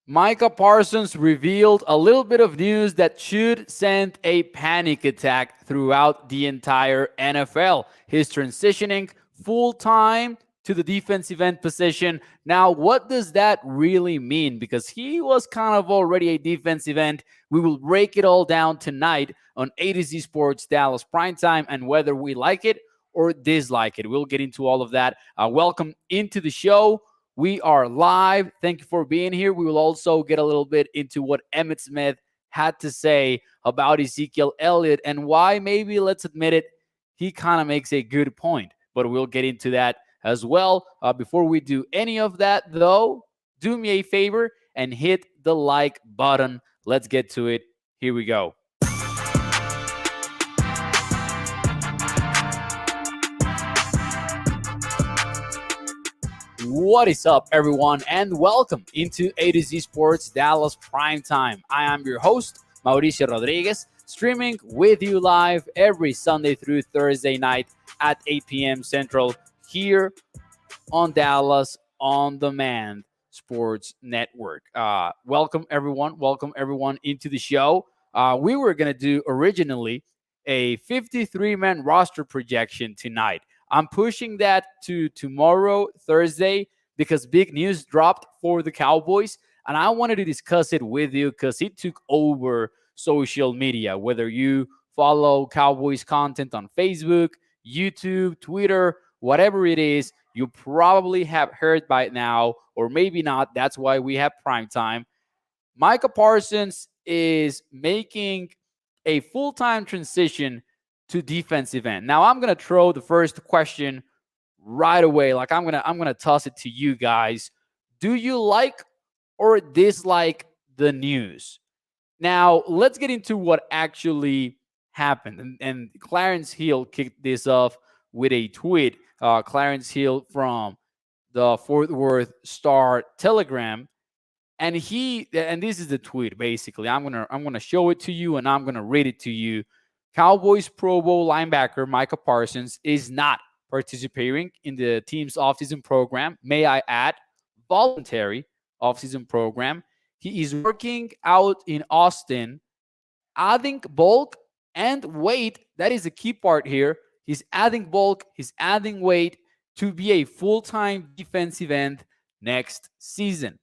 Micah Parsons revealed a little bit of news that should send a panic attack throughout the entire NFL. He's transitioning full time to the defensive end position. Now, what does that really mean? Because he was kind of already a defensive end. We will break it all down tonight on A to Z Sports Dallas Primetime, and whether we like it or dislike it. We'll get into all of that. Welcome into the show. We are live. Thank you for being here. We will also get a little bit into what Emmitt Smitt had to say about Ezekiel Elliott and why maybe, let's admit it, he kind of makes a good point. But we'll get into that as well. Before we do any of that, though, do me a favor and hit the like button. Let's get to it. Here we go. What is up, everyone, and welcome into A to Z Sports Dallas Primetime. I am your host, Mauricio Rodriguez, streaming with you live every Sunday through Thursday night at 8 p.m. Central here on Dallas On Demand Sports Network. Welcome, everyone. Welcome, everyone, into the show. We were going to do originally a 53-man roster projection tonight. I'm pushing that to tomorrow, Thursday, because big news dropped for the Cowboys. And I wanted to discuss it with you because it took over social media. Whether you follow Cowboys content on Facebook, YouTube, Twitter, whatever it is, you probably have heard by now, or maybe not. That's why we have prime time. Micah Parsons is making a full-time transition to defensive end. Now I'm gonna throw the first question right away. Like I'm gonna toss it to you guys. Do you like or dislike the news? Now let's get into what actually happened. And Clarence Hill kicked this off with a tweet. Clarence Hill from the Fort Worth Star Telegram, and this is the tweet basically. I'm gonna show it to you and I'm gonna read it to you. Cowboys Pro Bowl linebacker Micah Parsons is not participating in the team's offseason program. May I add, voluntary offseason program. He is working out in Austin, adding bulk and weight. That is the key part here. He's adding bulk, he's adding weight to be a full-time defensive end next season.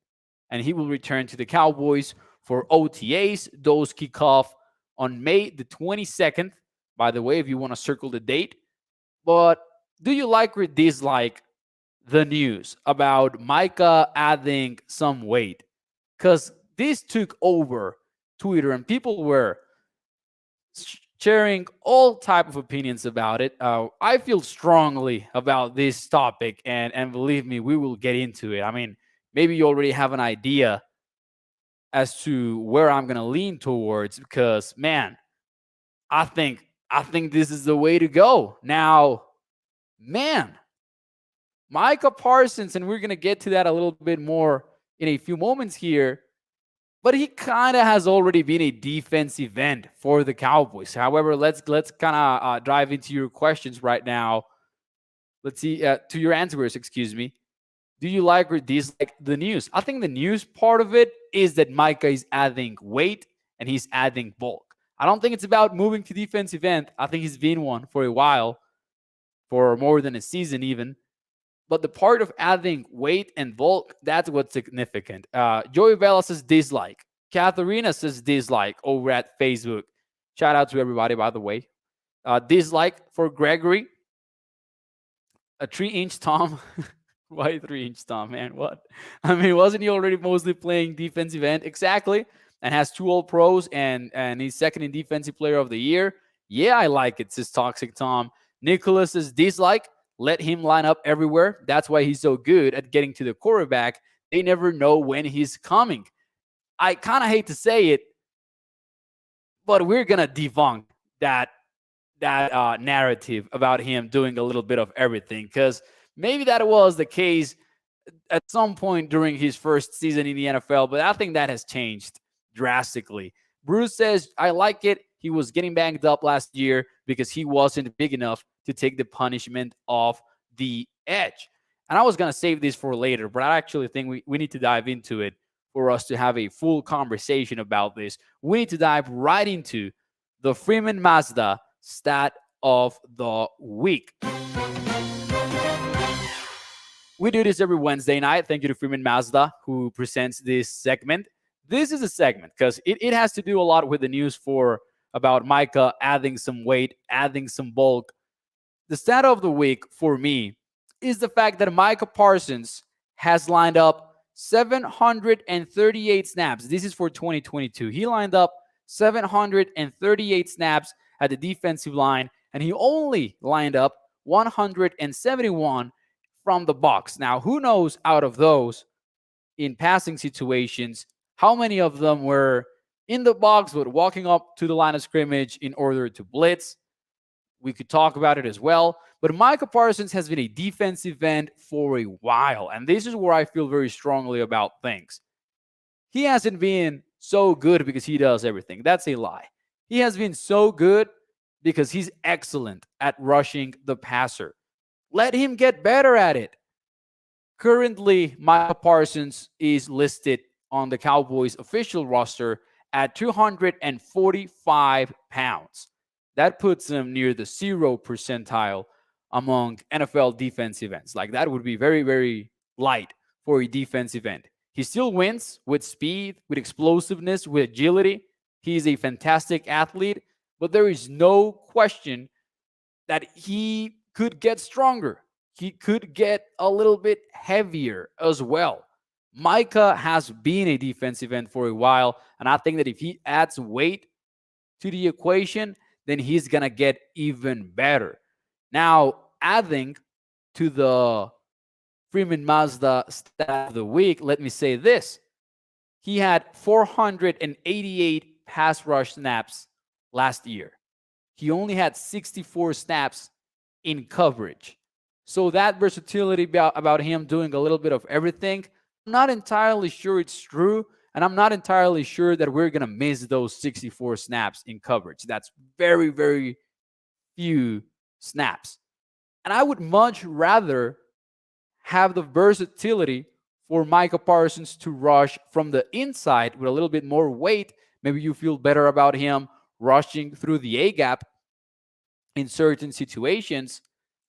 And he will return to the Cowboys for OTAs. Those kick off on May the 22nd, by the way, if you want to circle the date. But do you like or dislike the news about Micah adding some weight? Because this took over Twitter and people were sharing all type of opinions about it. I feel strongly about this topic, and believe me, we will get into it. I mean, maybe you already have an idea as to where I'm gonna lean towards, because man, I think this is the way to go. Now, man, Micah Parsons, and we're gonna get to that a little bit more in a few moments here, but he kind of has already been a defensive end for the Cowboys. However, let's kind of dive into your questions right now. Let's see to your answers. Excuse me. Do you like or dislike the news? I think the news part of it is that Micah is adding weight and he's adding bulk. I don't think it's about moving to defensive end. I think he's been one for a while, for more than a season even. But the part of adding weight and bulk, that's what's significant. Joey Vela says dislike. Katharina says dislike over at Facebook. Shout out to everybody, by the way. Dislike for Gregory. A 3-inch Tom. Why 3-inch Tom, man? What? I mean, wasn't he already mostly playing defensive end? Exactly. And has 2 All Pros and he's second in Defensive Player of the Year. Yeah, I like it, says Toxic Tom. Nicholas says dislike. Let him line up everywhere. That's why he's so good at getting to the quarterback. They never know when he's coming. I kind of hate to say it, but we're going to debunk that narrative about him doing a little bit of everything, because maybe that was the case at some point during his first season in the NFL, but I think that has changed drastically. Bruce says, I like it. He was getting banged up last year because he wasn't big enough to take the punishment off the edge. And I was going to save this for later, but I actually think we need to dive into it for us to have a full conversation about this, we need to dive right into the Freeman Mazda stat of the week. We do this every Wednesday night. Thank you to Freeman Mazda, who presents this segment. This is a segment because it has to do a lot with the news about Micah adding some weight, adding some bulk. The stat of the week for me is the fact that Micah Parsons has lined up 738 snaps. This is for 2022. He lined up 738 snaps at the defensive line, and he only lined up 171 from the box. Now, who knows out of those in passing situations, how many of them were in the box but walking up to the line of scrimmage in order to blitz? We could talk about it as well. But Micah Parsons has been a defensive end for a while, and this is where I feel very strongly about things. He hasn't been so good because he does everything. That's a lie. He has been so good because he's excellent at rushing the passer. Let him get better at it. Currently, Micah Parsons is listed on the Cowboys official roster at 245 pounds. That puts him near the 0th percentile among NFL defensive ends. Like, that would be very, very light for a defensive end. He still wins with speed, with explosiveness, with agility. He's a fantastic athlete, but there is no question that he could get stronger. He could get a little bit heavier as well. Micah has been a defensive end for a while, and I think that if he adds weight to the equation, then he's going to get even better. Now, adding to the Freeman Mazda stat of the week, let me say this. He had 488 pass rush snaps last year. He only had 64 snaps in coverage. So that versatility about him doing a little bit of everything, I'm not entirely sure it's true, and I'm not entirely sure that we're going to miss those 64 snaps in coverage. That's very, very few snaps. And I would much rather have the versatility for Micah Parsons to rush from the inside with a little bit more weight. Maybe you feel better about him rushing through the A-gap in certain situations.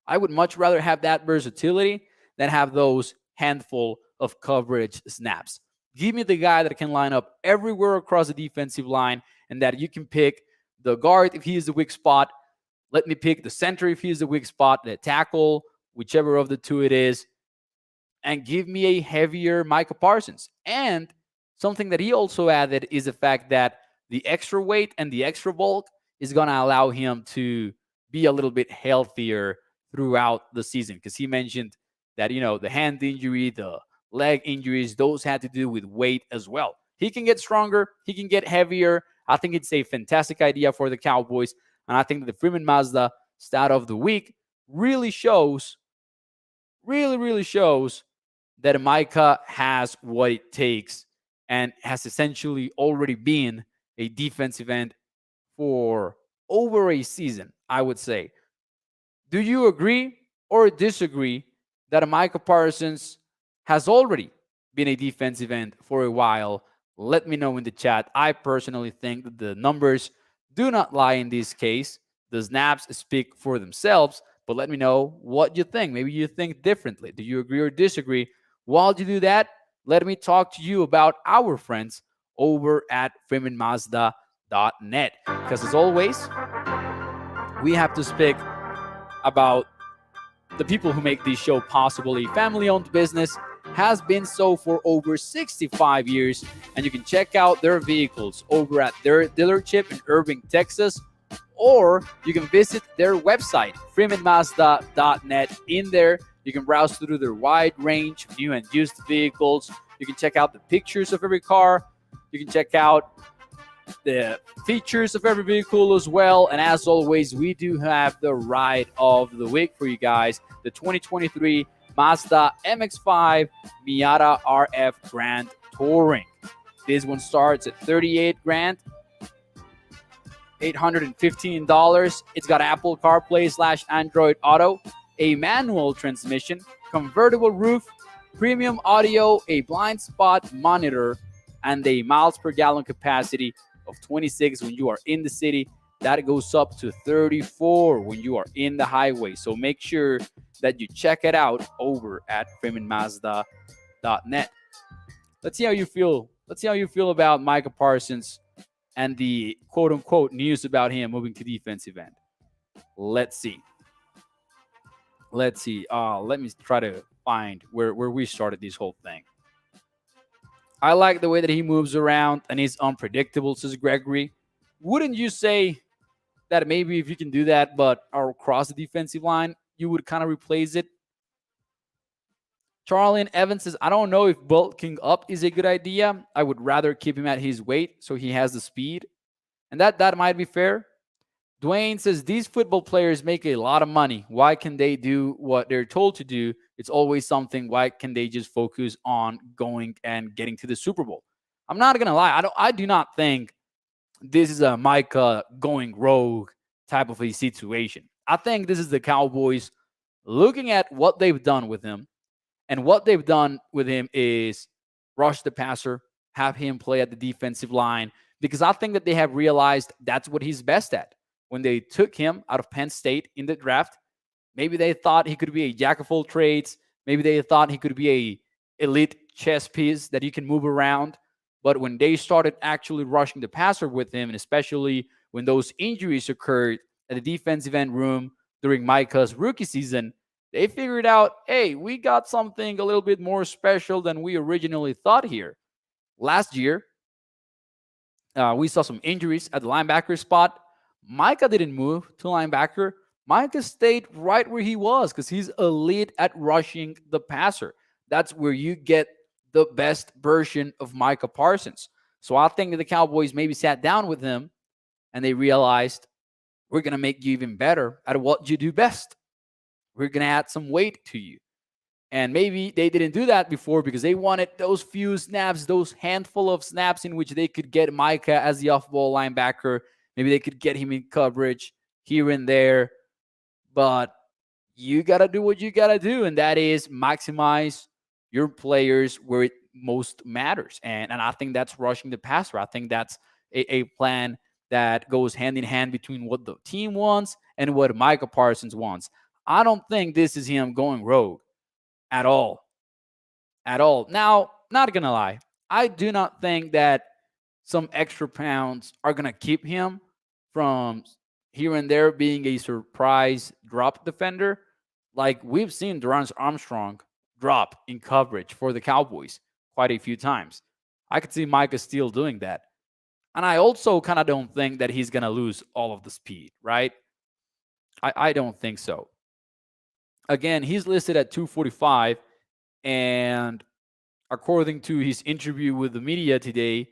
I would much rather have that versatility than have those handful of coverage snaps. Give me the guy that can line up everywhere across the defensive line and that you can pick the guard if he is the weak spot. Let me pick the center if he is the weak spot, the tackle, whichever of the two it is, and give me a heavier Micah Parsons. And something that he also added is the fact that the extra weight and the extra bulk is going to allow him to be a little bit healthier throughout the season, because he mentioned that, the hand injury, the leg injuries, those had to do with weight as well. He can get stronger. He can get heavier. I think it's a fantastic idea for the Cowboys. And I think that the Freeman Mazda stat of the week really shows that Micah has what it takes and has essentially already been a defensive end for over a season, I would say. Do you agree or disagree that Micah Parsons has already been a defensive end for a while? Let me know in the chat. I personally think that the numbers do not lie in this case. The snaps speak for themselves, but let me know what you think. Maybe you think differently. Do you agree or disagree? While you do that, let me talk to you about our friends over at FreemanMazda.net. Because as always, we have to speak about the people who make this show possible. A family-owned business, has been so for over 65 years, and you can check out their vehicles over at their dealership in Irving, Texas, or you can visit their website, FreemanMazda.net. In there, you can browse through their wide range of new and used vehicles. You can check out the pictures of every car. You can check out the features of every vehicle as well. And as always, we do have the ride of the week for you guys, the 2023 Mazda MX-5 Miata RF Grand Touring. This one starts at $38,815. It's got Apple CarPlay / Android Auto, a manual transmission, convertible roof, premium audio, a blind spot monitor, and a miles per gallon capacity of 26 when you are in the city. That goes up to 34 when you are in the highway. So make sure that you check it out over at freemanmazda.net. Let's see how you feel. Let's see how you feel about Micah Parsons and the quote unquote news about him moving to defensive end. Let's see. Let's see. Let me try to find where we started this whole thing. I like the way that he moves around and he's unpredictable, says Gregory. Wouldn't you say that maybe if you can do that, but across the defensive line, you would kind of replace it? Charlie Evans says, I don't know if bulking up is a good idea. I would rather keep him at his weight so he has the speed. And that might be fair. Dwayne says, these football players make a lot of money. Why can they do what they're told to do? It's always something. Why can they just focus on going and getting to the Super Bowl? I'm not going to lie. I do not think this is a Micah going rogue type of a situation. I think this is the Cowboys looking at what they've done with him. And what they've done with him is rush the passer, have him play at the defensive line, because I think that they have realized that's what he's best at. When they took him out of Penn State in the draft, maybe they thought he could be a jack of all trades. Maybe they thought he could be a elite chess piece that you can move around. But when they started actually rushing the passer with him, and especially when those injuries occurred at the defensive end room during Micah's rookie season, they figured out, hey, we got something a little bit more special than we originally thought here. Last year, we saw some injuries at the linebacker spot. Micah didn't move to linebacker. Micah stayed right where he was because he's elite at rushing the passer. That's where you get the best version of Micah Parsons. So I think that the Cowboys maybe sat down with him and they realized, we're going to make you even better at what you do best. We're going to add some weight to you. And maybe they didn't do that before because they wanted those few snaps, those handful of snaps in which they could get Micah as the off-ball linebacker. Maybe they could get him in coverage here and there. But you got to do what you got to do, and that is maximize your players where it most matters. And I think that's rushing the passer. I think that's a plan that goes hand in hand between what the team wants and what Micah Parsons wants. I don't think this is him going rogue at all. At all. Now, not going to lie, I do not think that some extra pounds are going to keep him from here and there being a surprise drop defender. Like we've seen Dorrance Armstrong drop in coverage for the Cowboys quite a few times. I could see Micah still doing that. And I also kind of don't think that he's going to lose all of the speed, right? I don't think so. Again, he's listed at 245, and according to his interview with the media today,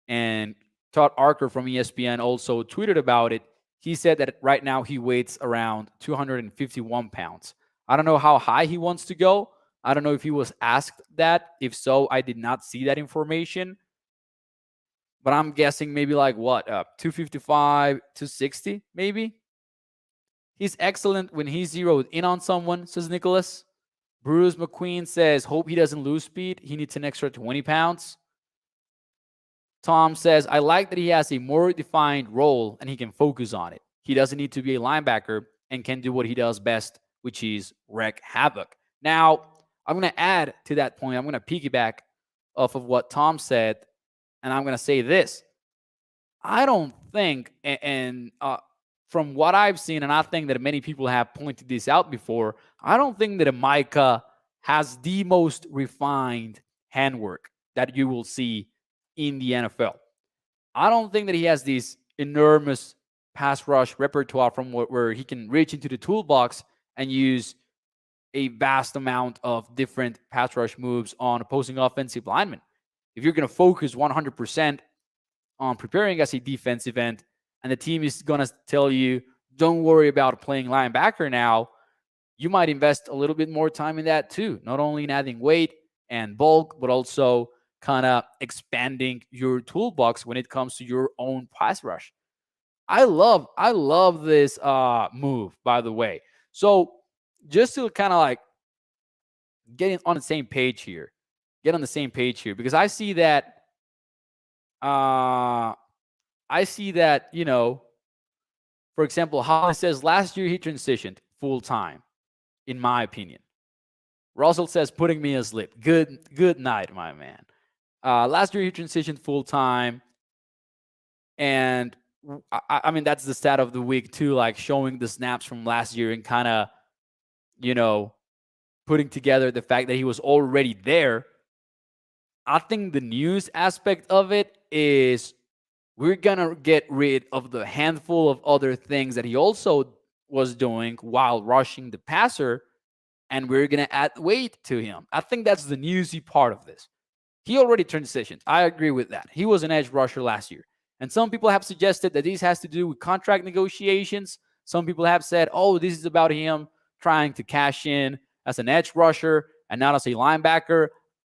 and Todd Arker from ESPN also tweeted about it, he said that right now he weighs around 251 pounds. I don't know how high he wants to go. I don't know if he was asked that. If so, I did not see that information. But I'm guessing maybe like what, 255, 260 maybe? He's excellent when he's zeroed in on someone, says Nicholas. Bruce McQueen says, hope he doesn't lose speed. He needs an extra 20 pounds. Tom says, I like that he has a more defined role and he can focus on it. He doesn't need to be a linebacker and can do what he does best, which is wreak havoc. Now, I'm going to add to that point. I'm going to piggyback off of what Tom said, and I'm going to say this. I don't think, and from what I've seen, and I think that many people have pointed this out before, I don't think that Micah has the most refined handwork that you will see in the NFL. I don't think that he has this enormous pass rush repertoire from where he can reach into the toolbox and use a vast amount of different pass rush moves on opposing offensive linemen. If you're going to focus 100% on preparing as a defensive end, and the team is going to tell you, don't worry about playing linebacker now, you might invest a little bit more time in that too. Not only in adding weight and bulk, but also kind of expanding your toolbox when it comes to your own pass rush. I love this move, by the way. So just to kind of like get on the same page here, because I see that I see that, for example, Holland says last year he transitioned full time, in my opinion. Russell says putting me asleep. Good night, my man. Last year he transitioned full time, and I mean that's the stat of the week too, like showing the snaps from last year and kind of, you know, putting together the fact that he was already there. I think the news aspect of it is we're gonna get rid of the handful of other things that he also was doing while rushing the passer, and we're gonna add weight to him. I think that's the newsy part of this. He already transitioned. I agree with that. He was an edge rusher last year. And some people have suggested that this has to do with contract negotiations. Some people have said, oh, this is about him trying to cash in as an edge rusher and not as a linebacker.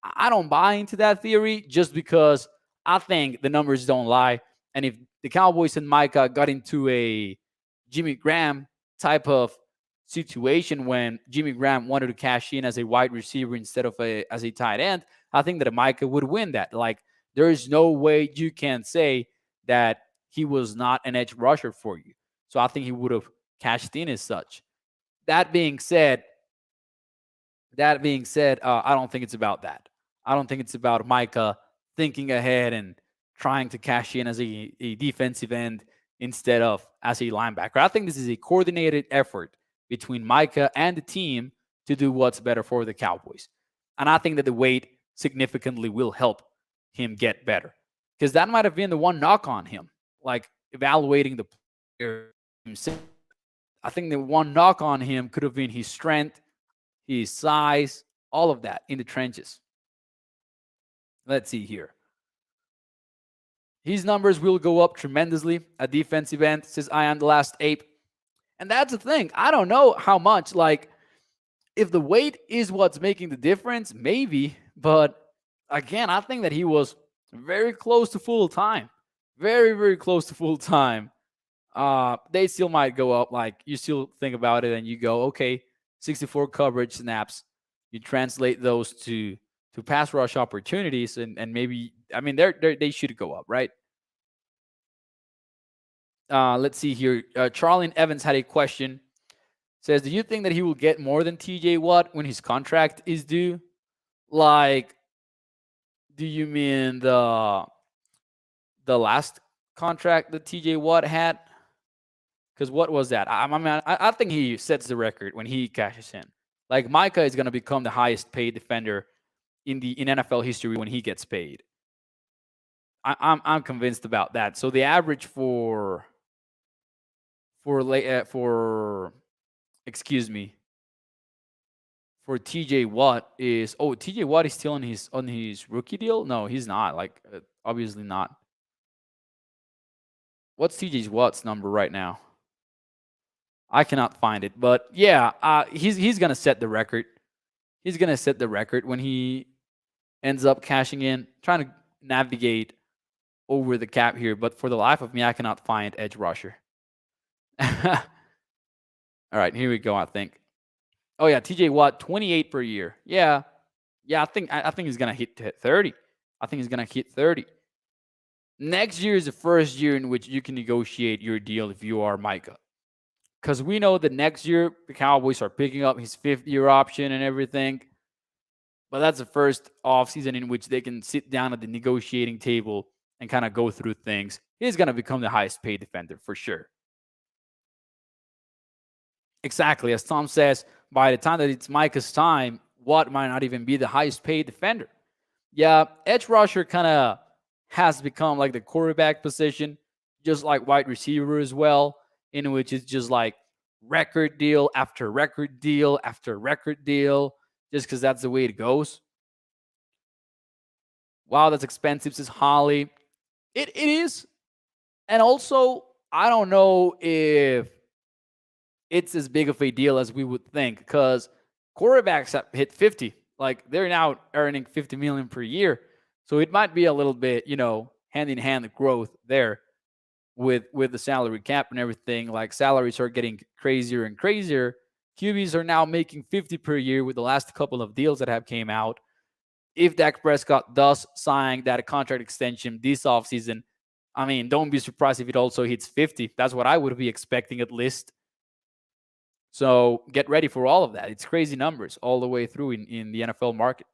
I don't buy into that theory just because I think the numbers don't lie. And if the Cowboys and Micah got into a Jimmy Graham type of situation when Jimmy Graham wanted to cash in as a wide receiver instead of as a tight end, I think that Micah would win that. Like, there is no way you can say that he was not an edge rusher for you. So I think he would have cashed in as such. That being said, I don't think it's about that. I don't think it's about Micah thinking ahead and trying to cash in as a defensive end instead of as a linebacker. I think this is a coordinated effort between Micah and the team to do what's better for the Cowboys. And I think that the weight significantly will help him get better, because that might have been the one knock on him, like evaluating the player himself. I think the one knock on him could have been his strength, his size, all of that in the trenches. Let's see here. His numbers will go up tremendously at defensive end, says I am the last ape. And that's the thing. I don't know how much, like, if the weight is what's making the difference, maybe. But again, I think that he was very close to full time. Very, very close to full time. They still might go up. Like, you still think about it and you go, okay, 64 coverage snaps. You translate those to pass rush opportunities, and maybe, I mean, they should go up, right? Let's see here. Charlene Evans had a question. Says, do you think that he will get more than TJ Watt when his contract is due? Like, do you mean the last contract that TJ Watt had? Because what was that? I think he sets the record when he cashes in. Like, Micah is going to become the highest paid defender in NFL history when he gets paid. I'm convinced about that. So the average for TJ Watt is, TJ Watt is still on his rookie deal? No, he's not. Like, obviously not. What's TJ Watt's number right now? I cannot find it, but yeah, he's gonna set the record. He's gonna set the record when he ends up cashing in, trying to navigate over the cap here. But for the life of me, I cannot find edge rusher. All right, here we go. I think. Oh yeah, TJ Watt, 28 per year. Yeah. I think he's gonna hit 30. I think he's gonna hit 30. Next year is the first year in which you can negotiate your deal if you are Micah. Because we know that next year the Cowboys are picking up his 5th-year option and everything. But that's the first offseason in which they can sit down at the negotiating table and kind of go through things. He's going to become the highest paid defender for sure. Exactly. As Tom says, by the time that it's Micah's time, Watt might not even be the highest paid defender. Yeah, edge rusher kind of has become like the quarterback position, just like wide receiver as well, in which it's just like record deal after record deal after record deal, just because that's the way it goes. Wow, that's expensive, says Holly. It is. And also, I don't know if it's as big of a deal as we would think, because quarterbacks have hit 50. Like, they're now earning $50 million per year. So it might be a little bit, hand in hand growth there with the salary cap and everything. Like, salaries are getting crazier and crazier. QBs are now making 50 per year with the last couple of deals that have came out. If Dak Prescott does sign that contract extension this offseason, I mean, don't be surprised if it also hits 50. That's what I would be expecting at least. So get ready for all of that. It's crazy numbers all the way through in the NFL market.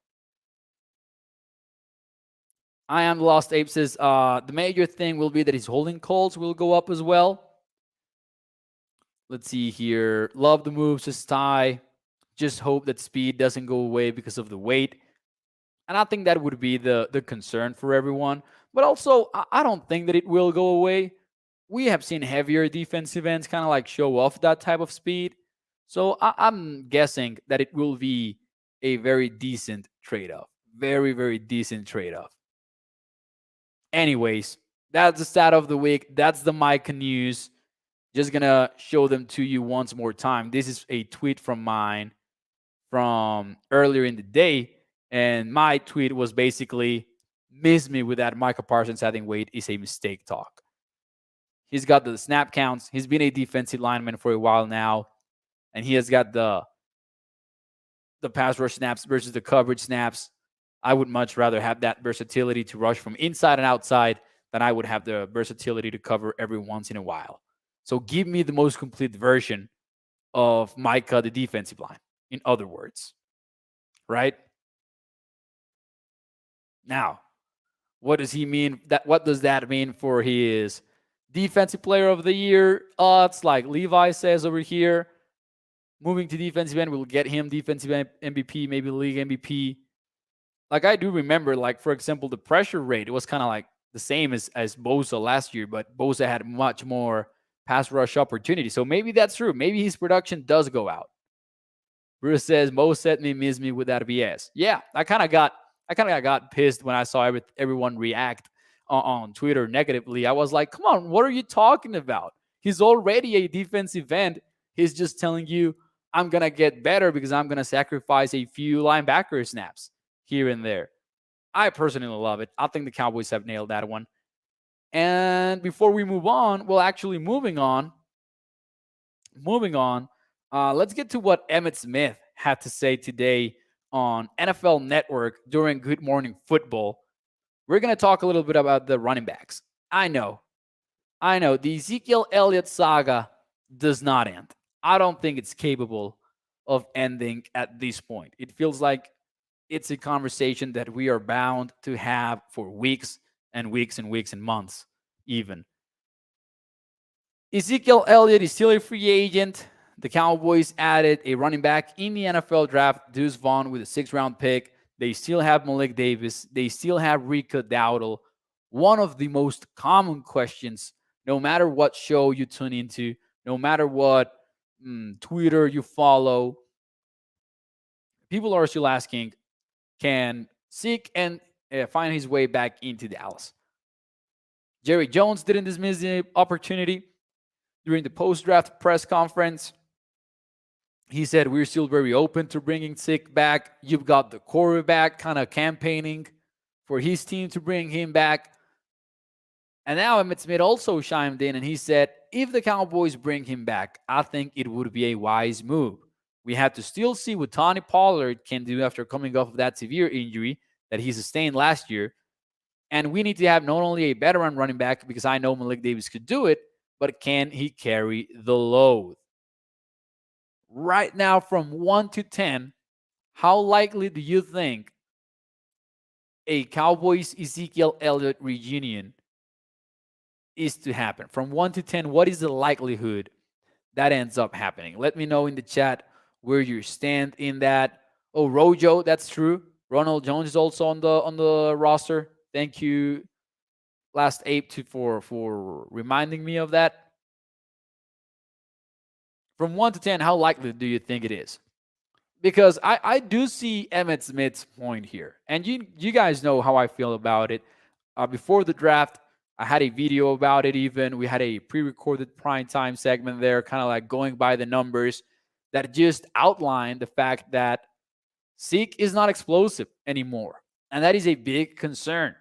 I am the Lost Ape says the major thing will be that his holding calls will go up as well. Let's see here. Love the moves, just Ty. Just hope that speed doesn't go away because of the weight. And I think that would be the concern for everyone. But also, I don't think that it will go away. We have seen heavier defensive ends kind of like show off that type of speed. So I'm guessing that it will be a very decent trade off. Very, very decent trade off. Anyways, that's the stat of the week. That's the Micah news. Just gonna show them to you once more time. This is a tweet from mine from earlier in the day. And my tweet was basically, miss me with that Micah Parsons adding weight is a mistake talk. He's got the snap counts. He's been a defensive lineman for a while now. And he has got the pass rush snaps versus the coverage snaps. I would much rather have that versatility to rush from inside and outside than I would have the versatility to cover every once in a while. So give me the most complete version of Micah, the defensive line, in other words. Right? Now, what does he mean? What does that mean for his defensive player of the year? It's like Levi says over here. Moving to defensive end will get him defensive MVP, maybe league MVP. Like I do remember, like for example, the pressure rate, it was kind of like the same as Bosa last year, but Bosa had much more pass rush opportunity. So maybe that's true. Maybe his production does go out. Bruce says, Mo set me, miss me with that BS. Yeah, I kind of got pissed when I saw everyone react on Twitter negatively. I was like, come on, what are you talking about? He's already a defensive end. He's just telling you, I'm going to get better because I'm going to sacrifice a few linebacker snaps here and there. I personally love it. I think the Cowboys have nailed that one. And before we move on, well, actually moving on, let's get to what Emmitt Smitt had to say today on NFL Network during Good Morning Football. We're going to talk a little bit about the running backs. I know. The Ezekiel Elliott saga does not end. I don't think it's capable of ending at this point. It feels like it's a conversation that we are bound to have for weeks and weeks and weeks and months, even. Ezekiel Elliott is still a free agent. The Cowboys added a running back in the NFL draft, Deuce Vaughn, with a 6th-round pick. They still have Malik Davis. They still have Rika Dowdle. One of the most common questions, no matter what show you tune into, no matter what Twitter you follow, people are still asking, can Zeke and find his way back into Dallas? Jerry Jones didn't dismiss the opportunity during the post-draft press conference. He said, we're still very open to bringing Zeke back. You've got the quarterback kind of campaigning for his team to bring him back. And now Emmitt Smitt also chimed in and he said, if the Cowboys bring him back, I think it would be a wise move. We have to still see what Tony Pollard can do after coming off of that severe injury that he sustained last year. And we need to have not only a veteran running back, because I know Malik Davis could do it, but can he carry the load? Right now, from 1 to 10, how likely do you think a Cowboys Ezekiel Elliott reunion is to happen? From 1 to 10, what is the likelihood that ends up happening? Let me know in the chat where you stand in that. Oh, Rojo, that's true. Ronald Jones is also on the roster. Thank you, Last Ape, for reminding me of that. From 1 to 10, how likely do you think it is? Because I do see Emmitt Smitt's point here. And you guys know how I feel about it. Before the draft, I had a video about it even. We had a pre-recorded primetime segment there, kind of like going by the numbers that just outlined the fact that Zeke is not explosive anymore. And that is a big concern.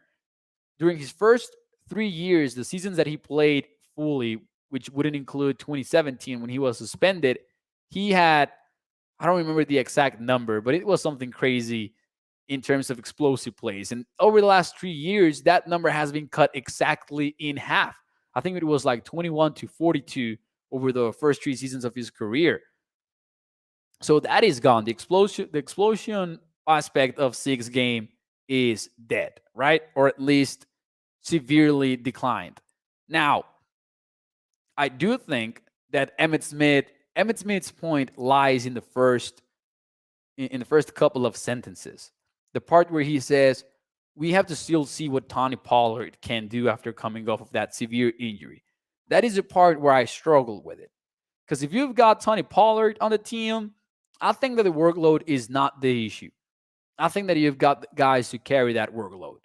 During his first 3 years, the seasons that he played fully, which wouldn't include 2017 when he was suspended, he had, I don't remember the exact number, but it was something crazy. in terms of explosive plays. And over the last 3 years, that number has been cut exactly in half. I think it was like 21 to 42 over the first 3 seasons of his career. So that is gone. The explosion aspect of Zeke's game is dead, right? Or at least severely declined. Now, I do think that Emmitt Smith's point lies in the first couple of sentences. The part where he says, we have to still see what Tony Pollard can do after coming off of that severe injury. That is a part where I struggle with it. Because if you've got Tony Pollard on the team, I think that the workload is not the issue. I think that you've got guys to carry that workload.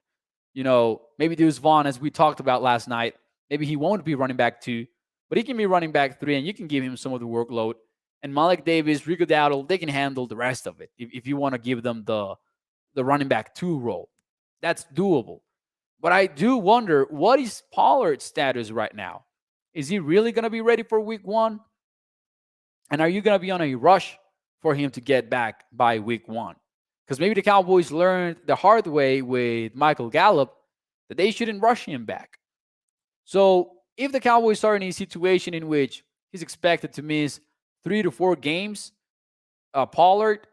Maybe Deuce Vaughn, as we talked about last night, maybe he won't be running back 2, but he can be running back 3, and you can give him some of the workload. And Malik Davis, Rico Dowdle, they can handle the rest of it if you want to give them the running back 2 role. That's doable. But I do wonder, what is Pollard's status right now? Is he really going to be ready for week 1? And are you going to be on a rush for him to get back by week 1? Because maybe the Cowboys learned the hard way with Michael Gallup that they shouldn't rush him back. So if the Cowboys are in a situation in which he's expected to miss 3 to 4 games, Pollard,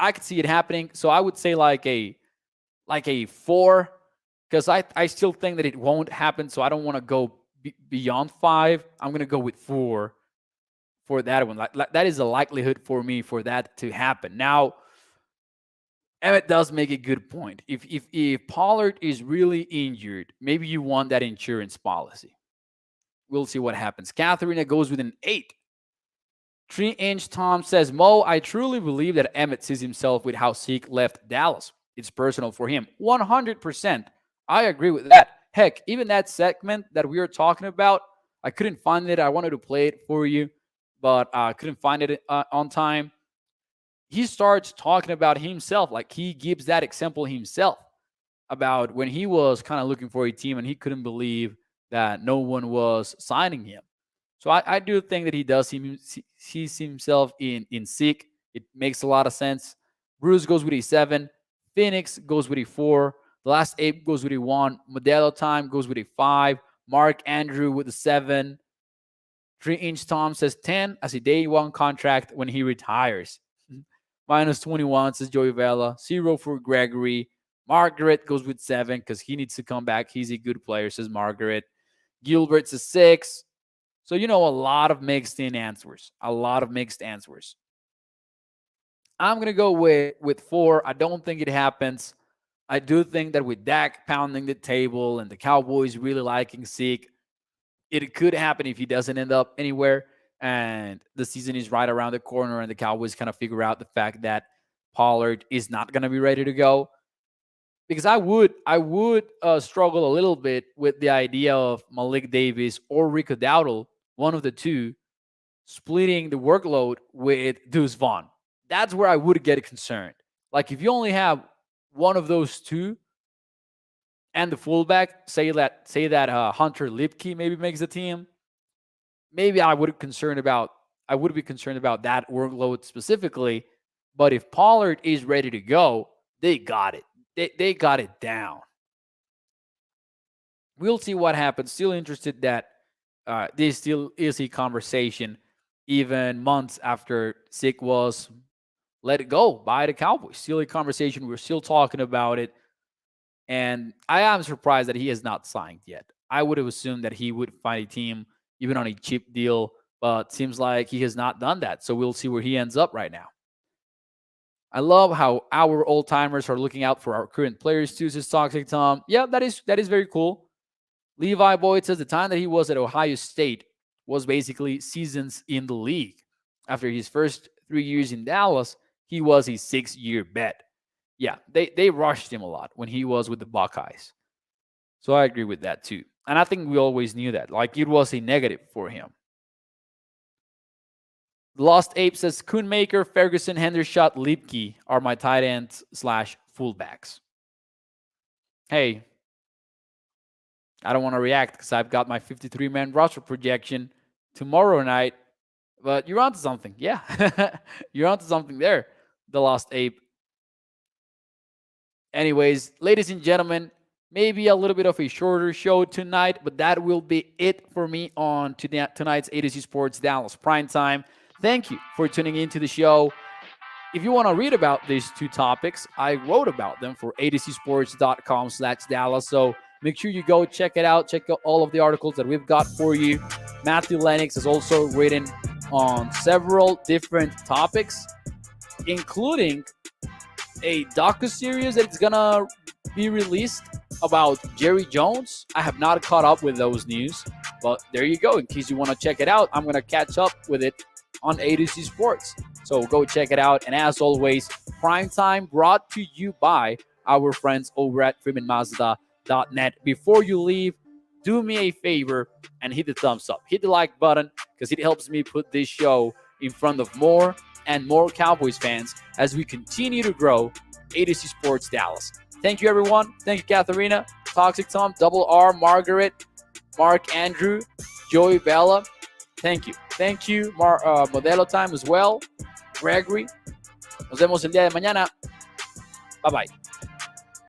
I could see it happening. So I would say like a 4, because I still think that it won't happen. So I don't want to go beyond 5. I'm going to go with 4 for that one. Like that is a likelihood for me for that to happen. Now, Emmitt does make a good point. If Pollard is really injured, maybe you want that insurance policy. We'll see what happens. Katharina goes with an 8. 3-inch Tom says, Mo, I truly believe that Emmitt sees himself with how Zeke left Dallas. It's personal for him. 100%. I agree with that. Heck, even that segment that we were talking about, I couldn't find it. I wanted to play it for you, but I couldn't find it on time. He starts talking about himself, like he gives that example himself about when he was kind of looking for a team and he couldn't believe that no one was signing him. So I do think that he does sees himself in Zeke. It makes a lot of sense. Bruce goes with a 7. Phoenix goes with a 4. The last 8 goes with a 1. Modelo Time goes with a 5. Mark Andrew with a 7. 3-inch Tom says 10 as a day 1 contract when he retires. Minus 21 says Joey Vela. 0 for Gregory. Margaret goes with 7 because he needs to come back. He's a good player, says Margaret. Gilbert's a 6. So, a lot of mixed answers. A lot of mixed answers. I'm going to go with 4. I don't think it happens. I do think that with Dak pounding the table and the Cowboys really liking Zeke, it could happen if he doesn't end up anywhere and the season is right around the corner and the Cowboys kind of figure out the fact that Pollard is not going to be ready to go. Because I would struggle a little bit with the idea of Malik Davis or Rico Dowdle, one of the two, splitting the workload with Deuce Vaughn. That's where I would get concerned. Like if you only have one of those two and the fullback, say that Hunter Lipke maybe makes the team, maybe I would be concerned about that workload specifically. But if Pollard is ready to go, they got it. They got it down. We'll see what happens. Still interested that this still is a conversation even months after Zeke was let go by the Cowboys. Still a conversation. We're still talking about it. And I am surprised that he has not signed yet. I would have assumed that he would find a team even on a cheap deal, but seems like he has not done that. So we'll see where he ends up right now. I love how our old timers are looking out for our current players too, says Toxic Tom. Yeah, that is very cool. Levi Boyd says the time that he was at Ohio State was basically seasons in the league. After his first 3 years in Dallas, he was a 6-year bet. Yeah, they rushed him a lot when he was with the Buckeyes. So I agree with that too. And I think we always knew that. Like it was a negative for him. Lost Ape says Kuhnmaker, Ferguson, Hendershot, Lipke are my tight ends / fullbacks. Hey, I don't want to react because I've got my 53-man roster projection tomorrow night. But you're onto something. Yeah, you're onto something there, the Lost Ape. Anyways, ladies and gentlemen, maybe a little bit of a shorter show tonight, but that will be it for me on tonight's A to Z Sports Dallas Primetime. Thank you for tuning into the show. If you want to read about these two topics, I wrote about them for atozsports.com/Dallas. So make sure you go check it out. Check out all of the articles that we've got for you. Matthew Lennox has also written on several different topics, including a docuseries that is gonna be released about Jerry Jones. I have not caught up with those news, but there you go. In case you want to check it out, I'm gonna catch up with it on A to Z Sports. So go check it out. And as always, Primetime brought to you by our friends over at FreemanMazda.net. Before you leave, do me a favor and hit the thumbs up. Hit the like button because it helps me put this show in front of more and more Cowboys fans as we continue to grow A to Z Sports Dallas. Thank you, everyone. Thank you, Katharina, Toxic Tom, Double R, Margaret, Mark Andrew, Joey Bella. Thank you. Thank you, Modelo Time as well. Gregory. Nos vemos el día de mañana. Bye-bye.